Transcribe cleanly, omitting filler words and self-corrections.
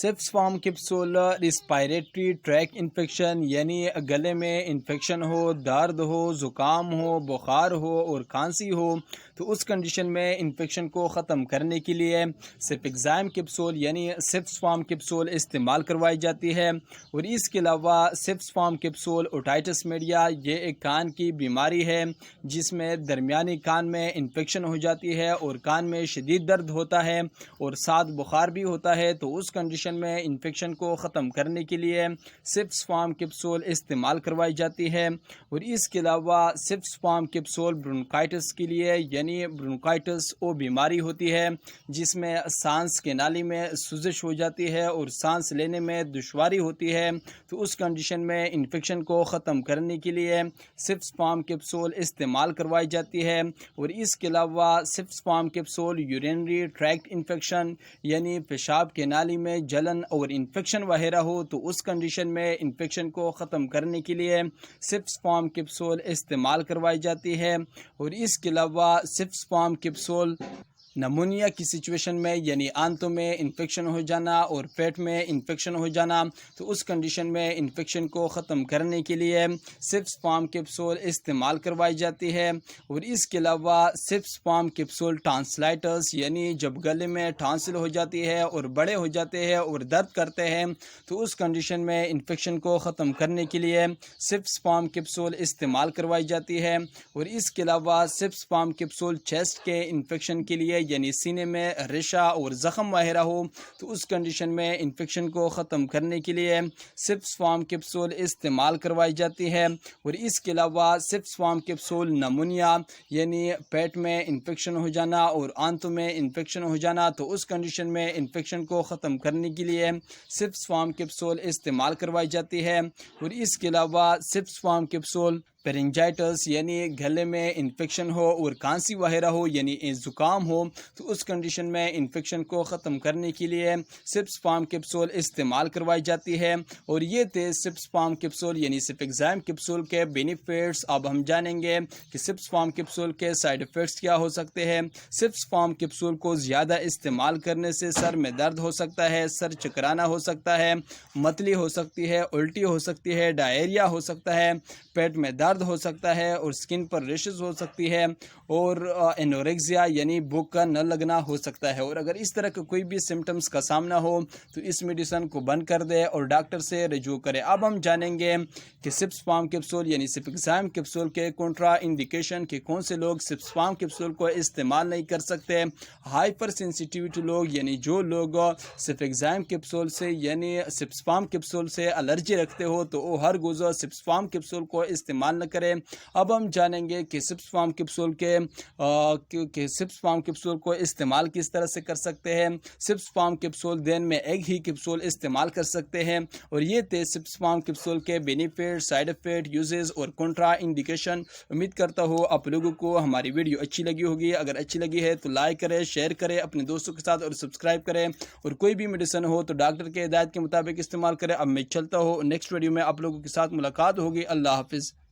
سپس form capsule respiratory tract infection یعنی گلے میں انفیکشن ہو، درد ہو، زکام ہو، بخار ہو اور کھانسی ہو تو اس کنڈیشن میں انفیکشن کو ختم کرنے کے لیے سپیکزائم کیپسول یعنی سپس فارم کیپسول استعمال کروائی جاتی ہے۔ اور اس کے علاوہ سپس فارم کیپسول اوٹائٹس میڈیا یہ ایک کان کی بیماری ہے جس میں درمیانی کان میں انفیکشن ہو جاتی ہے اور کان میں شدید درد ہوتا ہے اور ساتھ بخار بھی ہوتا ہے، تو اس کنڈیشن میں انفیکشن کو ختم کرنے کے لیے سپس فارم کیپسول استعمال کروائی جاتی ہے۔ اور اس کے علاوہ سپس فارم کیپسول برونکائٹس کے لیے یعنی برونکائٹس وہ بیماری ہوتی ہے جس میں سانس کے نالی میں سوزش ہو جاتی ہے اور سانس لینے میں دشواری ہوتی ہے، تو اس کنڈیشن میں انفیکشن کو ختم کرنے کے لیے سپس فارم کیپسول استعمال کروائی جاتی ہے۔ اور اس کے علاوہ سپس form capsule urinary tract infection یعنی پیشاب کے نالی میں جلن اور انفیکشن وغیرہ ہو تو اس کنڈیشن میں انفیکشن کو ختم کرنے کے لیے سپس فارم کیپسول استعمال کروائی جاتی ہے۔ اور اس کے علاوہ سپس فارم کیپسول نمونیا کی سچویشن میں یعنی آنتوں میں انفیکشن ہو جانا اور پیٹ میں انفیکشن ہو جانا تو اس کنڈیشن میں انفیکشن کو ختم کرنے کے لیے سپس فارم کیپسول استعمال کروائی جاتی ہے۔ اور اس کے علاوہ سپس فارم کیپسول ٹانسلائٹس یعنی جب گلے میں ٹانسل ہو جاتی ہے اور بڑے ہو جاتے ہیں اور درد کرتے ہیں تو اس کنڈیشن میں انفیکشن کو ختم کرنے کے لیے سپس فارم کیپسول استعمال کروائی جاتی ہے۔ اور اس کے علاوہ سپس فارم کیپسول چیسٹ کے انفیکشن کے لیے یعنی سینے میں ریشہ اور زخم وغیرہ ہو تو اس کنڈیشن میں انفیکشن کو ختم کرنے کے لیے سپس فارم کیپسول استعمال کروائی جاتی ہے۔ اور اس کے علاوہ سپس فارم کیپسول نمونیا یعنی پیٹ میں انفیکشن ہو جانا اور آنتوں میں انفیکشن ہو جانا تو اس کنڈیشن میں انفیکشن کو ختم کرنے کے لیے سپس فارم کیپسول استعمال کروائی جاتی ہے۔ اور اس کے علاوہ سپس فارم کیپسول پرنجائٹس یعنی گلے میں انفیکشن ہو اور کھانسی وغیرہ ہو یعنی زکام ہو تو اس کنڈیشن میں انفیکشن کو ختم کرنے کے لیے سپس فارم کیپسول استعمال کروائی جاتی ہے۔ اور یہ تھے سپس فارم کیپسول یعنی سپیکزائم کیپسول کے بینیفٹس۔ اب ہم جانیں گے کہ سپس فارم کیپسول کے سائیڈ ایفیکٹس کیا ہو سکتے ہیں۔ سپس فارم کیپسول کو زیادہ استعمال کرنے سے سر میں درد ہو سکتا ہے، سر چکرانا ہو سکتا ہے، متلی ہو سکتی ہے، الٹی ہو سکتی ہے، ڈائریا ہو سکتا ہے، پیٹ میں درد ہو سکتا ہے اور سکن پر ریشز ہو سکتی ہے اور انوریکزیا یعنی بھوک کا نہ لگنا ہو سکتا ہے۔ اور اگر اس طرح کے کوئی بھی سمٹمز کا سامنا ہو تو اس میڈیسن کو بند کر دے اور ڈاکٹر سے رجوع کرے۔ اب ہم جانیں گے کہ سپس فارم کیپسول یعنی سپیکزائم کیپسول کے کنٹرا انڈیکیشن کہ کون سے لوگ سپس فارم کیپسول کو استعمال نہیں کر سکتے۔ ہائپر سینسیٹیوٹی لوگ یعنی جو لوگ سپیکزائم کیپسول سے یعنی سپس فارم کیپسول سے الرجی رکھتے ہو تو وہ ہر گزر سپس فارم کیپسول کو استعمال نہ کرے۔ اب ہم جانیں گے کہ سپس فارم کیپسول کو استعمال کس طرح سے کر سکتے ہیں۔ سپس فارم کیپسول دن میں ایک ہی کیپسول استعمال کر سکتے ہیں۔ اور یہ تھے سپس فارم کیپسول کے بینیفٹ، سائیڈ ایفیکٹ، یوزز اور کنٹرا انڈیکیشن۔ امید کرتا ہوں آپ لوگوں کو ہماری ویڈیو اچھی لگی ہوگی۔ اگر اچھی لگی ہے تو لائک کریں، شیئر کریں اپنے دوستوں کے ساتھ اور سبسکرائب کریں۔ اور کوئی بھی میڈیسن ہو تو ڈاکٹر کے ہدایت کے مطابق استعمال کریں۔ اب میں چلتا ہوں، نیکسٹ ویڈیو میں آپ لوگوں کے ساتھ ملاقات ہوگی۔ اللہ حافظ۔